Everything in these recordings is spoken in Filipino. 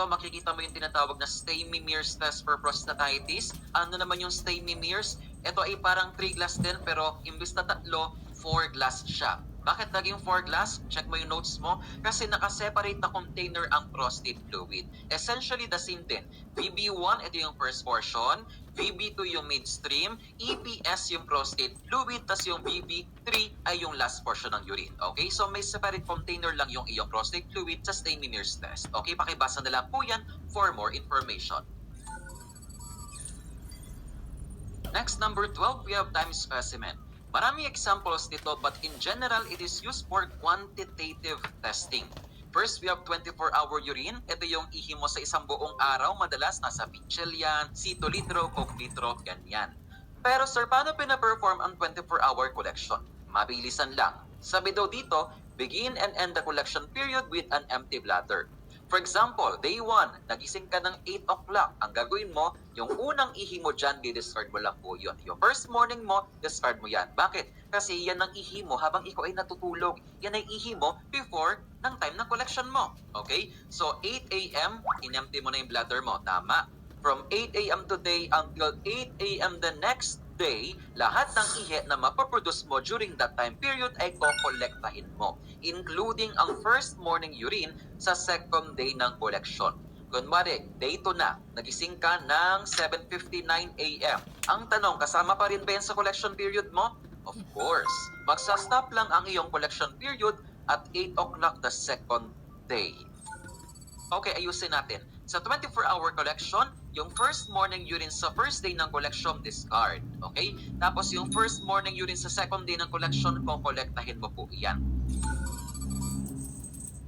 dito, makikita mo yung tinatawag na Stay-Mears test for prostatitis. Ano naman yung Stay-Mears? Ito ay parang 3 glass din, pero imbis na 3, 4 glass siya. Bakit naging 4 glass? Check mo yung notes mo. Kasi nakaseparate na container ang prostate fluid. Essentially the same din. VB1, ito yung first portion. VB2 yung midstream. EPS yung prostate fluid. Tas yung VB3 ay yung last portion ng urine. Okay? So may separate container lang yung iyong prostate fluid sa Stay-Mears test. Okay? Pakibasa na lang po yan for more information. Next, number 12, we have time specimen. Maraming examples dito, but in general, it is used for quantitative testing. First, we have 24-hour urine. Ito yung ihi mo sa isang buong araw. Madalas nasa pitchel yan, sitolitro, coklitro, ganyan. Pero sir, paano pina-perform ang 24-hour collection? Mabilisan lang. Sabi daw dito, begin and end the collection period with an empty bladder. For example, day 1, nagising ka ng 8 o'clock. Ang gagawin mo, yung unang ihi mo dyan, di-discard mo lang po yun. Yung first morning mo, discard mo yan. Bakit? Kasi yan ang ihi mo habang ikaw ay natutulog. Yan ay ihi mo before ng time ng collection mo. Okay? So, 8 a.m., in-empty mo na yung bladder mo. Tama. From 8 a.m. today until 8 a.m. the next day, lahat ng ihi na mapaproduce mo during that time period ay kokolektahin mo, including ang first morning urine sa second day ng collection. Kunwari, day 2 na, nagising ka ng 7:59 a.m. Ang tanong, kasama pa rin ba yan sa collection period mo? Of course. Magsa-stop lang ang iyong collection period at 8 o'clock the second day. Okay, ayusin natin. Sa 24-hour collection, yung first morning urine sa first day ng collection, discard. Okay? Tapos yung first morning urine sa second day ng collection, kokolektahin mo po yan.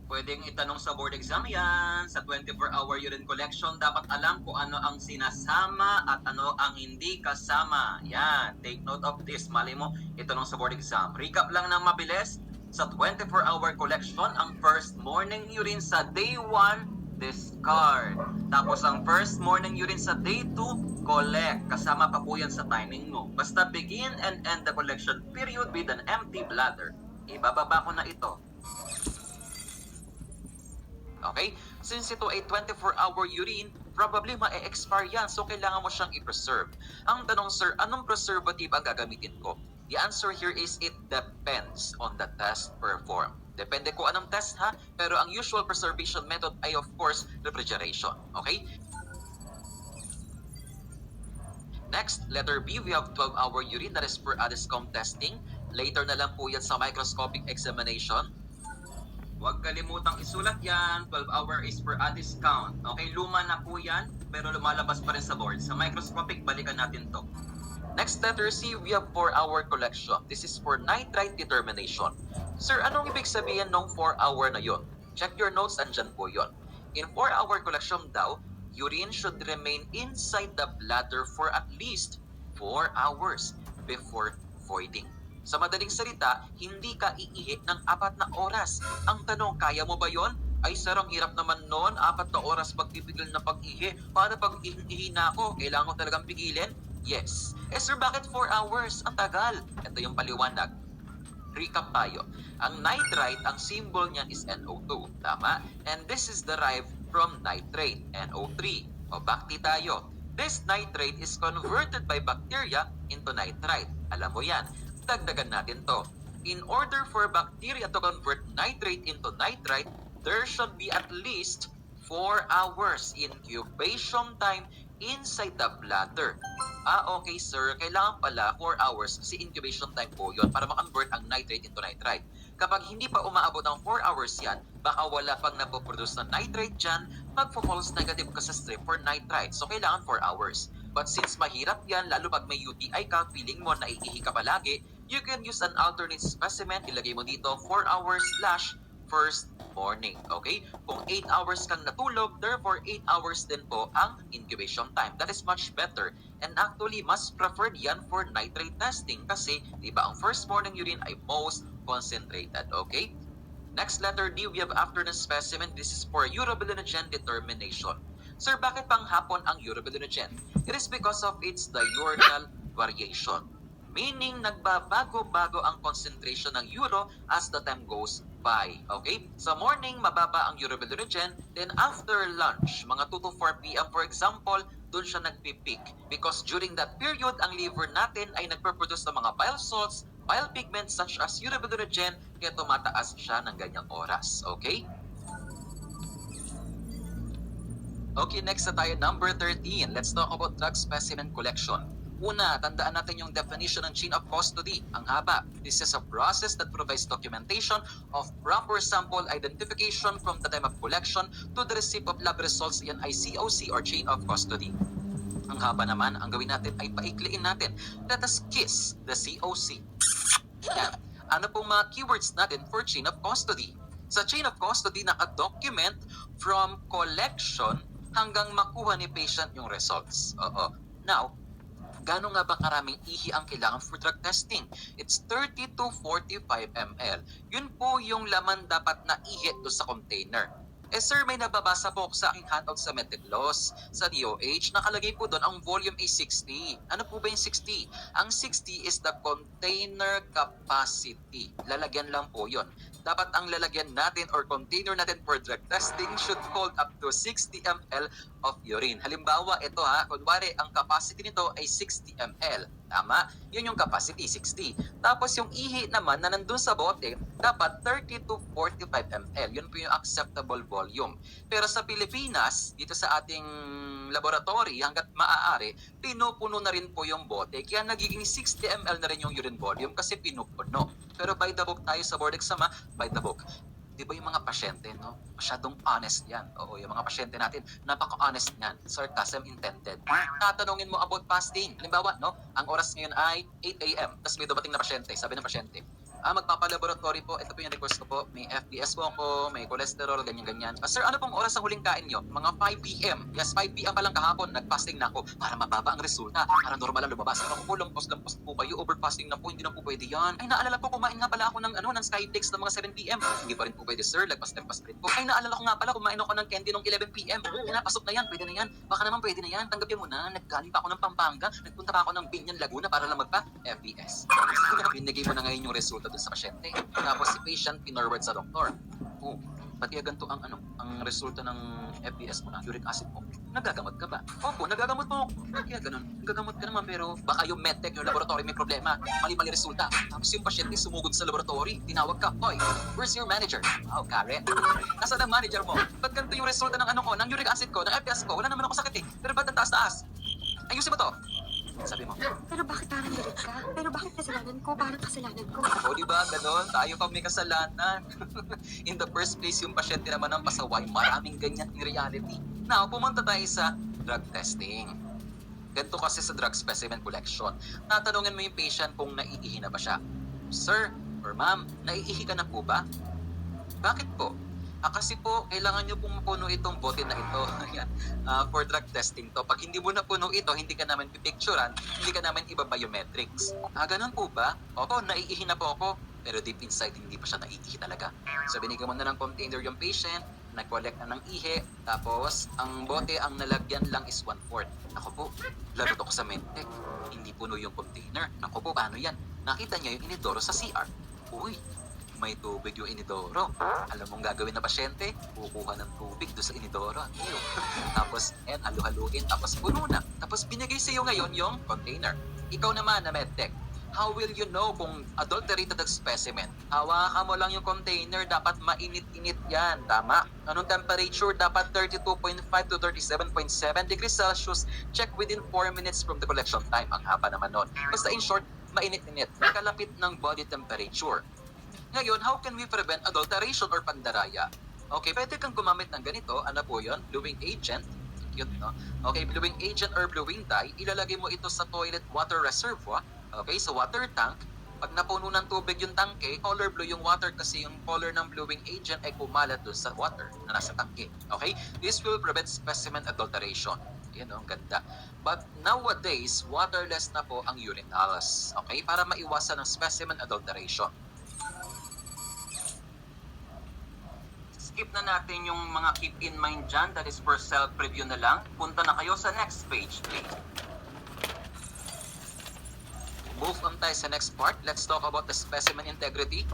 Pwedeng itanong sa board exam yan. Sa 24-hour urine collection, dapat alam kung ano ang sinasama at ano ang hindi kasama. Yan. Take note of this. Mali mo, itanong sa board exam. Recap lang ng mabilis. Sa 24-hour collection, ang first morning urine sa day 1, discard. Tapos ang first morning urine sa day 2, collect. Kasama pa po yan sa timing mo. Basta begin and end the collection period with an empty bladder. Ibababa ko na ito. Okay? Since ito ay 24-hour urine, probably ma-expire yan. So, kailangan mo siyang i-preserve. Ang tanong, sir, anong preservative ang gagamitin ko? The answer here is it depends on the test performed. Depende kung anong test ha, pero ang usual preservation method ay of course refrigeration. Okay? Next, letter B, we have 12-hour urine, that is for ADISCOM testing. Later na lang po yan sa microscopic examination. Huwag kalimutang isulat yan, 12-hour is for ADIS count. Okay, luma na po yan, pero lumalabas pa rin sa board. Sa microscopic, balikan natin to. Next, letter C, we have 4-hour collection. This is for nitrite determination. Sir, anong ibig sabihin ng 4-hour na yon? Check your notes, andyan po yon. In 4-hour collection daw, urine should remain inside the bladder for at least 4 hours before voiding. Sa madaling salita, hindi ka iihi ng 4 na oras. Ang tanong, kaya mo ba yon? Ay sir, ang hirap naman noon, 4 na oras magpipigil na pag-ihi. Paano pag ihi na ako? Kailangan ko talagang pigilin? Yes. Eh sir, bakit 4 hours? Ang tagal. Ito yung paliwanag. Recap tayo. Ang nitrite, ang symbol niyan is NO2. Tama? And this is derived from nitrate, NO3. O bakti tayo. This nitrate is converted by bacteria into nitrite. Alam mo yan. Dagdagan natin to. In order for bacteria to convert nitrate into nitrite, there should be at least 4 hours incubation time inside the bladder. Okay sir, kailangan pala 4 hours kasi incubation time po yun para ma-convert ang nitrate into nitrite. Kapag hindi pa umaabot ng 4 hours yan, baka wala pang napoproduce na nitrate dyan, magpo-false negative ka sa strip for nitrite. So kailangan 4 hours. But since mahirap yan, lalo pag may UTI ka, feeling mo na iihi ka palagi, you can use an alternate specimen, ilagay mo dito 4 hours / first morning. Okay? Kung 8 hours kang natulog, therefore 8 hours din po ang incubation time. That is much better. And actually, mas preferred yan for nitrate testing kasi, di ba, ang first morning urine ay most concentrated. Okay? Next, letter D, we have afternoon specimen. This is for urobilinogen determination. Sir, bakit pang hapon ang urobilinogen? It is because of its diurnal variation. Meaning, nagbabago-bago ang concentration ng uro as the time goes by. Okay? Sa morning, mababa ang urobiliregen. Then after lunch, mga 2 to 4 p.m. for example, doon siya nagpipeak. Because during that period, ang liver natin ay nagproproduce ng mga bile salts, bile pigments such as urobiliregen, kaya tumataas siya ng ganyang oras. Okay? Okay, next na tayo, number 13. Let's talk about drug specimen collection. Una, tandaan natin yung definition ng chain of custody. Ang haba. This is a process that provides documentation of proper sample identification from the time of collection to the receipt of lab results. Yan ay COC or chain of custody. Ang haba naman, ang gawin natin ay paikliin natin. Let us kiss the COC. Yan. Ano pong mga keywords natin for chain of custody? Sa chain of custody, naka-document from collection hanggang makuha ni patient yung results. Now, gano'n nga ba karaming ihi ang kailangan for drug testing? It's 30 to 45 ml. Yun po yung laman dapat na ihi doon sa container. Sir, may nababasa po ako sa aking handout sa Mediclos, sa DOH, nakalagay po doon ang volume is 60. Ano po ba yung 60? Ang 60 is the container capacity. Lalagyan lang po yon. Dapat ang lalagyan natin or container natin for drug testing should hold up to 60 ml of urine. Halimbawa, ito kunwari ang capacity nito ay 60 ml. Tama? Yun yung capacity, 60. Tapos yung ihi naman na nandun sa bote, dapat 30 to 45 ml. Yun po yung acceptable volume. Pero sa Pilipinas, dito sa ating laboratory, hanggat maaari, pinupuno na rin po yung bote. Kaya nagiging 60 ml na rin yung urine volume kasi pinupuno. Pero by the book tayo sa board exam, by the book. Di ba yung mga pasyente, no? Masyadong honest yan. Oo, yung mga pasyente natin, napaka-honest yan. Sarcasm intended. Tatanungin mo about fasting. Halimbawa, no? Ang oras ngayon ay 8 a.m. Tapos may dumating na pasyente. Sabi ng pasyente, magpapalaboratory po. Ito po yung request ko po. May FBS po ako, may cholesterol, ganyan-ganyan. Sir, ano pong oras ang huling kain nyo? Mga 5 p.m. Yes, 5 p.m. pa lang kahapon. Nag-fasting na ako para mababa ang resulta. Para normal ang lumabas. Ako po, lampos po kayo. Over-fasting na po. Hindi na po pwede yan. Ay, naalala po, kumain nga pala ako ng Skytex ng mga 7 p.m. Hindi pa rin po pwede, sir. Lagpas-lampas pa rin po. Ay, naalala ko nga pala, kumain ako ng candy nung 11 p.m. Pinapasok na yan. Pwede na yan. Baka naman pwede na yan. Tanggapin mo na. Naggaling pa ako ng Pampanga. Nagpunta pa ako ng Binyan, Laguna para lang magpa-FBS. Binigay mo na ngayon yung resulta dun sa pasyente. Tapos si patient pinorward sa doktor. Pati ganito ang resulta ng FBS mo na, uric acid mo. Nagagamot ka ba? Opo, nagagamot mo. Kaya ganun. Nagagamot ka naman pero baka yung medtech, yung laboratory may problema. Mali-mali resulta. Tapos yung pasyente sumugod sa laboratory. Tinawag ka, "Hoy, where's your manager?" "Oh, Karen." "Nasaan ang manager mo? Ba't ganito yung resulta ng ng uric acid ko, ng FBS ko? Wala naman ako sakit eh. Pero ba't ang taas-taas? Ayusin mo to." Sabi mo, Pero bakit parang galit ka? Pero bakit kasalanan ko? Parang kasalanan ko. di ba, ganon? Tayo pa may kasalanan. In the first place, yung pasyente naman ang pasaway. Maraming ganyan in reality. Now, pumunta tayo sa drug testing. Ganito kasi sa drug specimen collection. Tatanungin mo yung patient kung naiihi na ba siya. "Sir or ma'am, naiihi ka na po ba?" "Bakit po?" Kasi po, kailangan nyo pong mapuno itong bote na ito. Ayan, for drug testing to. Pag hindi mo napuno ito, hindi ka namin pipicturean, hindi ka namin iba-biometrics. Ganun po ba? Opo, naiihi na po ako. Pero deep inside, hindi pa siya naiihi talaga. So, binigyan mo na ng container yung patient, nag-collect na ng ihi, tapos, ang bote, ang nalagyan lang is 1/4. Ako po, lagot ako sa medtech. Hindi puno yung container. Ako po, paano yan? Nakita niya yung inidoro sa CR. Uy, may tubig yung inidoro. Alam mong gagawin na pasyente, kukuha ng tubig doon sa inidoro. Tapos, halu-haluin, tapos puno na. Tapos binigay sa iyo ngayon yung container. Ikaw naman na medtech, how will you know kung adulterated ang specimen? Hawakan mo lang yung container, dapat mainit-init yan, tama? Anong temperature? Dapat 32.5 to 37.7 degrees Celsius. Check within 4 minutes from the collection time. Ang haba naman nun. Basta in short, mainit-init. Kalapit ng body temperature. Ngayon, how can we prevent adulteration or pandaraya? Okay, pwede kang gumamit ng ganito. Ano po yun? Bluing agent. Cute, no? Okay, bluing agent or bluing dye. Ilalagay mo ito sa toilet water reservoir. Okay, sa water tank. Pag napuno ng tubig yung tangke, color blue yung water kasi yung color ng bluing agent ay kumalat doon sa water na nasa tangke. Okay? This will prevent specimen adulteration. Yan, ang ganda. But nowadays, waterless na po ang urinals. Okay? Para maiwasan ng specimen adulteration. Skip na natin yung mga keep in mind dyan. That is for self-review na lang. Punta na kayo sa next page, please. Move on tayo sa next part. Let's talk about the specimen integrity.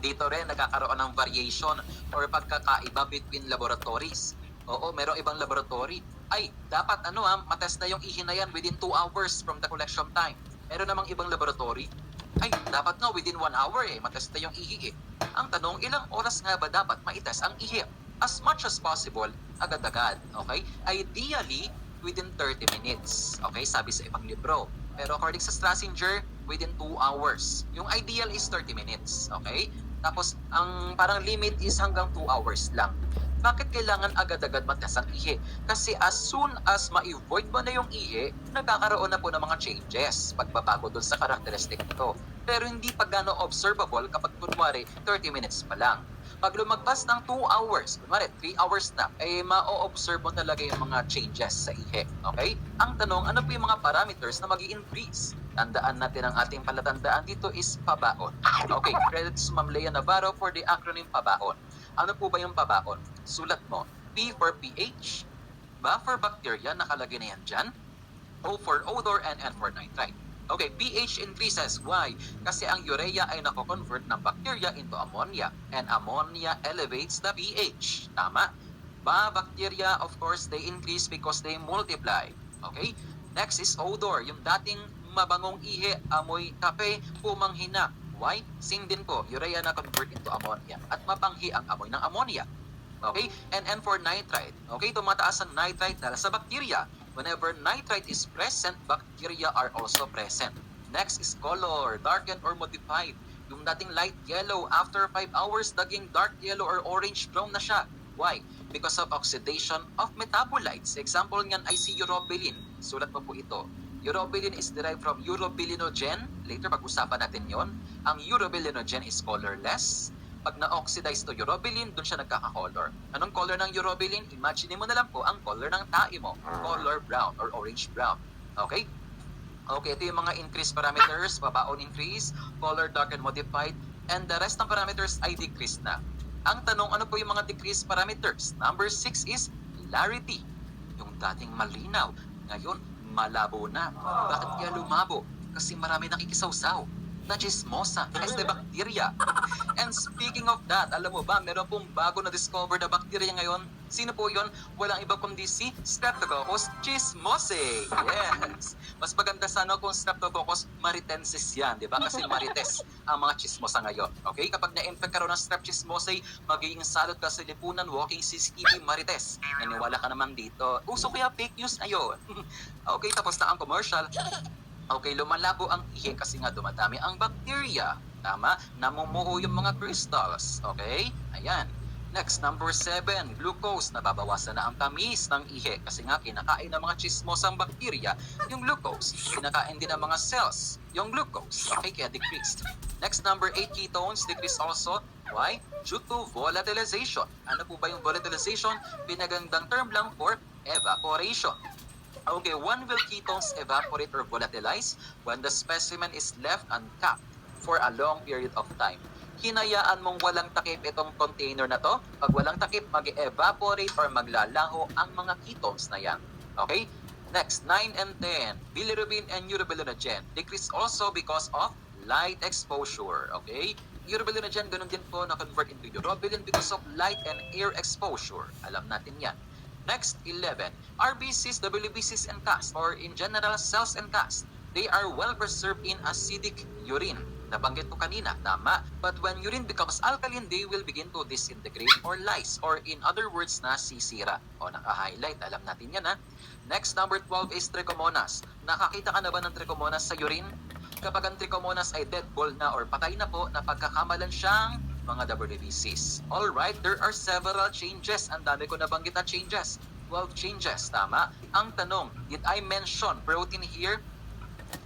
Dito rin nagkakaroon ng variation or pagkakaiba between laboratories. Oo, merong ibang laboratory. Ay, dapat matest na yung ihi na yan within 2 hours from the collection time. Meron namang ibang laboratory. Ay, dapat nga within 1 hour matest na yung ihi Ang tanong, ilang oras nga ba dapat maitest ang ihi? As much as possible, agad-agad. Okay? Ideally, within 30 minutes. Okay, sabi sa ibang libro. Pero according sa Strassinger, within 2 hours. Yung ideal is 30 minutes. Okay? Tapos, ang parang limit is hanggang 2 hours lang. Bakit kailangan agad-agad matest ang ihi? Kasi as soon as ma-avoid mo na yung ihi, nagkakaroon na po ng mga changes, pagbabago dun sa karakteristik nito. Pero hindi pa gano'ng observable kapag kunwari 30 minutes pa lang. Pag lumagpas ng 2 hours, kunwari 3 hours na, ay ma-o-observe mo talaga yung mga changes sa ihi. Okay? Ang tanong, ano po yung mga parameters na mag-i-increase? Tandaan natin ang ating palatandaan dito is pabaon. Okay, credits Ma'am Lea Navarro for the acronym pabaon. Ano po ba yung pabaon? Sulat mo. P for pH, B for bacteria, nakalagay na yan dyan. O for odor, and N for nitrite. Okay, pH increases. Why? Kasi ang urea ay nako-convert ng bacteria into ammonia, and ammonia elevates the pH. Tama? Bacteria, of course, they increase because they multiply. Okay? Next is odor. Yung dating mabangong ihi, amoy kape, pumanghina. Why? Same din po, urea na convert into ammonia at mapanghi ang amoy ng ammonia. Okay? And N for nitrite. Okay, tumataas ang nitrite dahil sa bacteria. Whenever nitrite is present, bacteria are also present. Next is color, darkened or modified. Yung dating light yellow, after 5 hours, naging dark yellow or orange brown na siya. Why? Because of oxidation of metabolites. Example niyan ay si urobilin. Sulat mo po ito. Urobilin is derived from urobilinogen. Later, pag-usapan natin yon. Ang urobilinogen is colorless. Pag na-oxidize to urobilin, dun siya nagkaka-color. Anong color ng urobilin? Imagine mo na lang po ang color ng tae mo. Color brown or orange brown. Okay? Okay, ito yung mga increase parameters. Pabaon increase, color dark and modified, and the rest ng parameters ay decrease na. Ang tanong, ano po yung mga decrease parameters? Number 6 is clarity. Yung dating malinaw, ngayon malabo na. Bakit kaya lumabo? Kasi marami nakikisawsaw. Na-chismosa, as the bacteria. And speaking of that, alam mo ba, meron pong bago na-discover na bacteria ngayon. Sino po yon? Walang iba kundi si Streptococcus chismosei. Yes! Mas maganda sana kung Streptococcus maritensis yan, di ba? Kasi marites ang mga chismosa ngayon. Okay? Kapag na-infect ka rin ng Strep chismosei, magiging salot ka sa lipunan, walking CCTV marites. Naniwala ka naman dito. Uso kaya fake news ngayon. Okay, tapos na ang commercial. Okay, lumalabo ang ihi kasi nga dumadami ang bacteria. Tama? Namumuo yung mga crystals. Okay? Ayan. Next, number 7, glucose. Nababawasan na ang tamis ng ihi kasi nga kinakain ng mga chismosang bacteria yung glucose. Kinakain din ng mga cells yung glucose. Okay, kaya decreased. Next, number 8, ketones. Decreased also. Why? Due to volatilization. Ano po ba yung volatilization? Pinagandang term lang for evaporation. Okay, when will ketones evaporate or volatilize? When the specimen is left uncapped for a long period of time. Hinayaan mong walang takip itong container na to. Pag walang takip, mag-evaporate or maglalaho ang mga ketones na yan. Okay? Next, 9 and 10. Bilirubin and urobilinogen. Decrease also because of light exposure. Okay? Urobilinogen, ganun din po na-convert into urobilin because of light and air exposure. Alam natin yan. Next, 11. RBCs, WBCs, and cast, or in general, cells and cast. They are well preserved in acidic urine. Nabanggit ko kanina, tama. But when urine becomes alkaline, they will begin to disintegrate or lyse, or in other words, nasisira. O, naka-highlight, alam natin yan, ha? Next, number 12 is trichomonas. Nakakita ka na ba ng trichomonas sa urine? Kapag ang trichomonas ay dead ball na or patay na po, napagkakamalan siyang mga WBCs. Alright, there are several changes. Ang dami ko nabanggit na changes. 12 changes, tama? Ang tanong, did I mention protein here?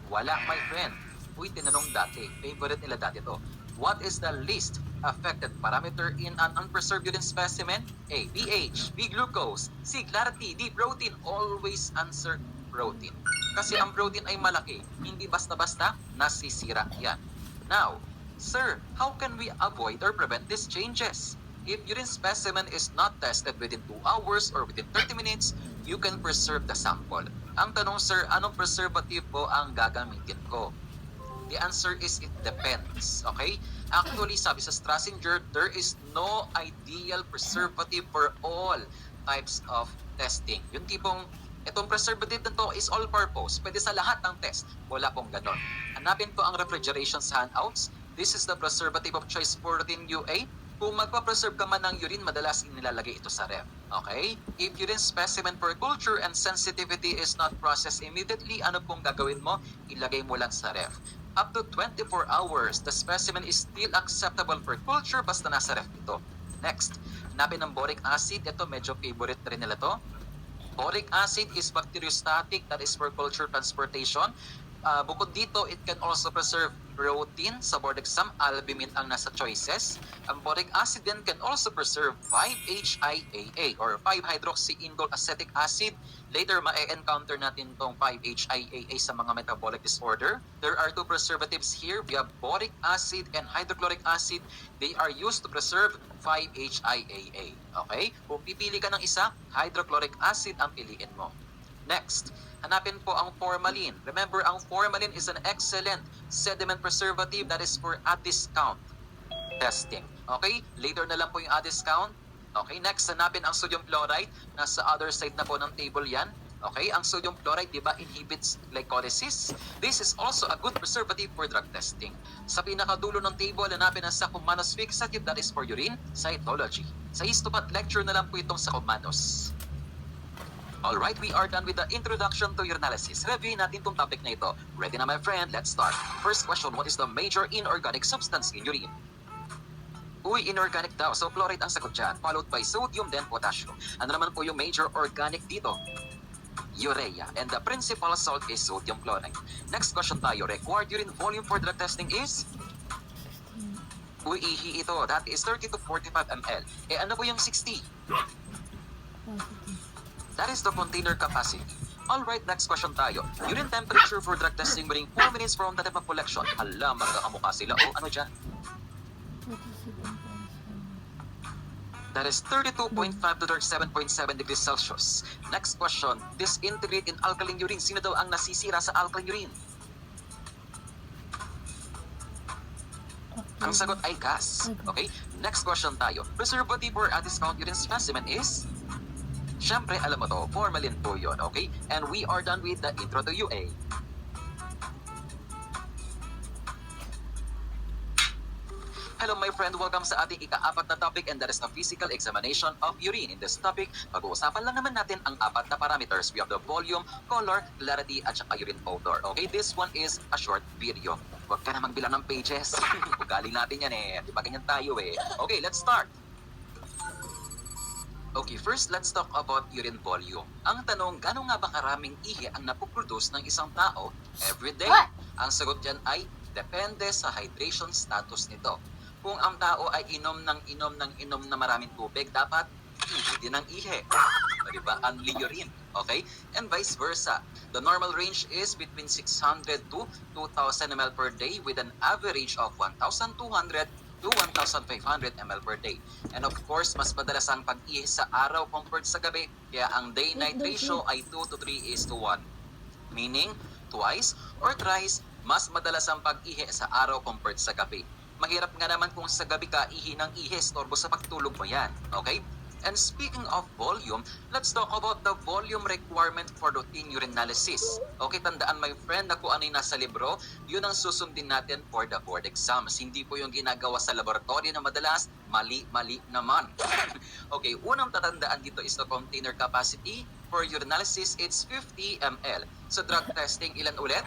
Wala, my friend. Uy, tinanong dati. Favorite nila dati to. What is the least affected parameter in an unpreserved urine specimen? A, pH. B, glucose. C, clarity. D, protein. Always answer protein. Kasi ang protein ay malaki. Hindi basta-basta nasisira yan. Now, sir, how can we avoid or prevent these changes? If urine specimen is not tested within 2 hours or within 30 minutes, you can preserve the sample. Ang tanong, sir, anong preservative po ang gagamitin ko? The answer is it depends. Okay? Actually, sabi sa Strassinger, there is no ideal preservative for all types of testing. Yung tipong, itong preservative na to is all-purpose. Pwede sa lahat ng test. Wala pong ganon. Hanapin po ang refrigeration sa handouts. This is the preservative of choice for routine UA. Kung magpa-preserve ka man ng urine, madalas inilalagay ito sa ref. Okay? If urine specimen for culture and sensitivity is not processed immediately, ano pong gagawin mo? Ilagay mo lang sa ref. Up to 24 hours, the specimen is still acceptable for culture basta nasa ref ito. Next, hanapin ng boric acid. Ito, medyo favorite rin nila to. Boric acid is bacteriostatic, that is for culture transportation. Bukod dito, it can also preserve protein. Sa board exam, albumin ang nasa choices. Ang boric acid din can also preserve 5-HIAA or 5-hydroxyindole acetic acid. Later, ma-encounter natin itong 5-HIAA sa mga metabolic disorder. There are two preservatives here. We have boric acid and hydrochloric acid. They are used to preserve 5-HIAA. Okay? Kung pipili ka ng isa, hydrochloric acid ang piliin mo. Next, hanapin po ang formalin. Remember, ang formalin is an excellent sediment preservative that is for at discount testing. Okay? Later na lang po yung at discount. Okay? Next, hanapin ang sodium chloride. Nasa other side na po ng table yan. Okay? Ang sodium chloride, di ba, inhibits glycolysis. This is also a good preservative for drug testing. Sa pinakadulo ng table, hanapin ang Saccharomannus fixative, that is for urine cytology. Sa histopath lecture na lang po itong Saccharomannus. Alright, we are done with the introduction to urinalysis. Review natin itong topic na ito. Ready na my friend? Let's start. First question, what is the major inorganic substance in urine? Uy, inorganic daw. So, chloride ang sagot dyan. Followed by sodium, then potassium. Ano naman po yung major organic dito? Urea. And the principal salt is sodium chloride. Next question tayo. Required urine volume for drug testing is? Uy, ihi ito. That is 30 to 45 ml. Eh, ano po yung 60? That is the container capacity. Alright, next question tayo. Urine temperature for drug testing within 4 minutes from the time of collection. Hala, magkakamukha sila. O, ano dyan? That is 32.5 to 37.7 degrees Celsius. Next question. Disintegrate in alkaline urine. Sino daw ang nasisira sa alkaline urine? Ang sagot ay gas. Okay? Next question tayo. Preservative or at discount urine specimen is? Siyempre, alam mo to, formalin po yun, okay? And we are done with the intro to UA. Hello my friend, welcome sa ating ika-apat na topic and that is the physical examination of urine. In this topic, pag-uusapan lang naman natin ang apat na parameters. We have the volume, color, clarity, at saka urine odor. Okay, this one is a short video. Huwag ka na magbilang ng pages. Ugali natin yan eh. Di ba ganyan tayo eh? Okay, let's start. Okay, first let's talk about urine volume. Ang tanong, gano'n nga ba karaming ihi ang napoproduce ng isang tao every day? Ang sagot dyan ay depende sa hydration status nito. Kung ang tao ay inom na maraming tubig, dapat hindi din ng ihi. O, diba? Only urine. Okay? And vice versa. The normal range is between 600 to 2,000 ml per day with an average of 1,200 to 1,500 ml per day. And of course, mas madalas ang pag-ihi sa araw compared sa gabi, kaya ang day-night ratio ay 2 to 3:1. Meaning, twice or thrice, mas madalas ang pag-ihi sa araw compared sa gabi. Mahirap nga naman kung sa gabi ka ihi ng ihi, storbo sa pagtulog mo yan. Okay? And speaking of volume, let's talk about the volume requirement for routine urinalysis. Okay, tandaan my friend na kung ano yung nasa libro, yun ang susundin natin for the board exams. Hindi po yung ginagawa sa laboratory na madalas, mali naman. Okay, unang tatandaan dito is the container capacity. For urinalysis, it's 50 ml. So drug testing, ilan ulit?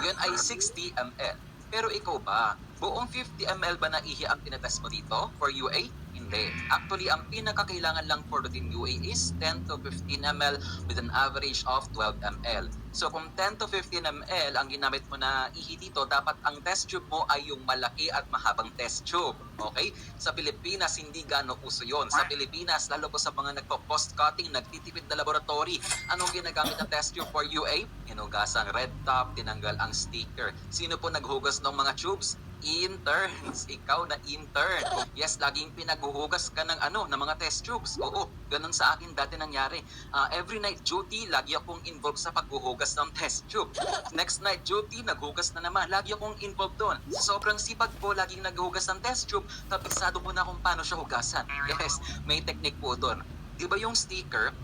Yun ay 60 ml. Pero ikaw ba, buong 50 ml ba na ihi ang tinatest mo dito for UA? Hindi. Actually, ang pinakakailangan lang for routine UA is 10 to 15 ml with an average of 12 ml. So kung 10 to 15 ml ang ginamit mo na ihi dito, dapat ang test tube mo ay yung malaki at mahabang test tube. Okay? Sa Pilipinas, hindi gano'ng uso yun. Sa Pilipinas, lalo po sa mga nagpo-cost cutting, nagtitipid na laboratory, anong ginagamit na test tube for UA? Hinugas ang red top, tinanggal ang sticker. Sino po naghugas ng mga tubes? Interns, ikaw na intern. Yes, laging pinaghuhugas ka ng ng mga test tubes. Oo, ganun sa akin dati nangyari. Every night duty, lagi akong involved sa paghuhugas ng test tube. Next night duty, naghugas na naman. Lagi akong involved doon. Sa sobrang sipag ko, laging naghuhugas ng test tube, tapisado ko na kung paano siya hugasan. Yes, may technique po doon. Di ba yung sticker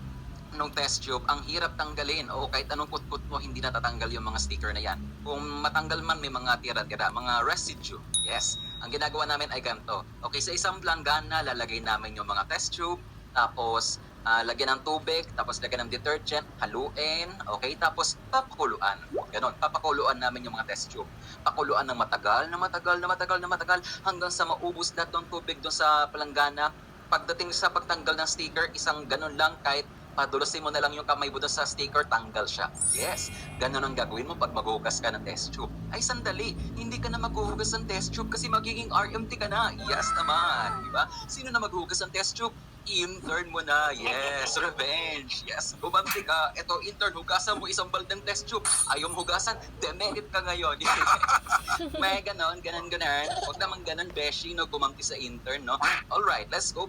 nung test tube, ang hirap tanggalin. O kahit anong kutkut mo, hindi natatanggal yung mga sticker na yan. Kung matanggal man, may mga tira-tira, mga residue. Yes. Ang ginagawa namin ay ganito. Okay, sa isang planggana, lalagay namin yung mga test tube. Tapos, lagyan ng tubig. Tapos, lagyan ng detergent. Haluin. Okay, tapos papakuluan. Ganon. Papakuluan namin yung mga test tube. Pakuluan ng matagal, hanggang sa maubos lahat ng tubig doon sa planggana. Pagdating sa pagtanggal ng sticker, isang ganon lang, kahit padulusin mo na lang yung kamay mo doon sa sticker, tanggal siya. Yes, ganun ang gagawin mo pag maghuhugas ka ng test tube. Ay, sandali, hindi ka na maghuhugas ng test tube kasi magiging RMT ka na. Yes naman, di ba? Sino na maghuhugas ng test tube? Intern mo na. Yes, revenge. Yes, bumampi ka. Eto, intern, hugasan mo isang baldeng test tube. Ayaw mo hugasan, demerit ka ngayon. May ganon. Huwag naman ganon, beshi, no, gumampi sa intern, no? Alright, let's go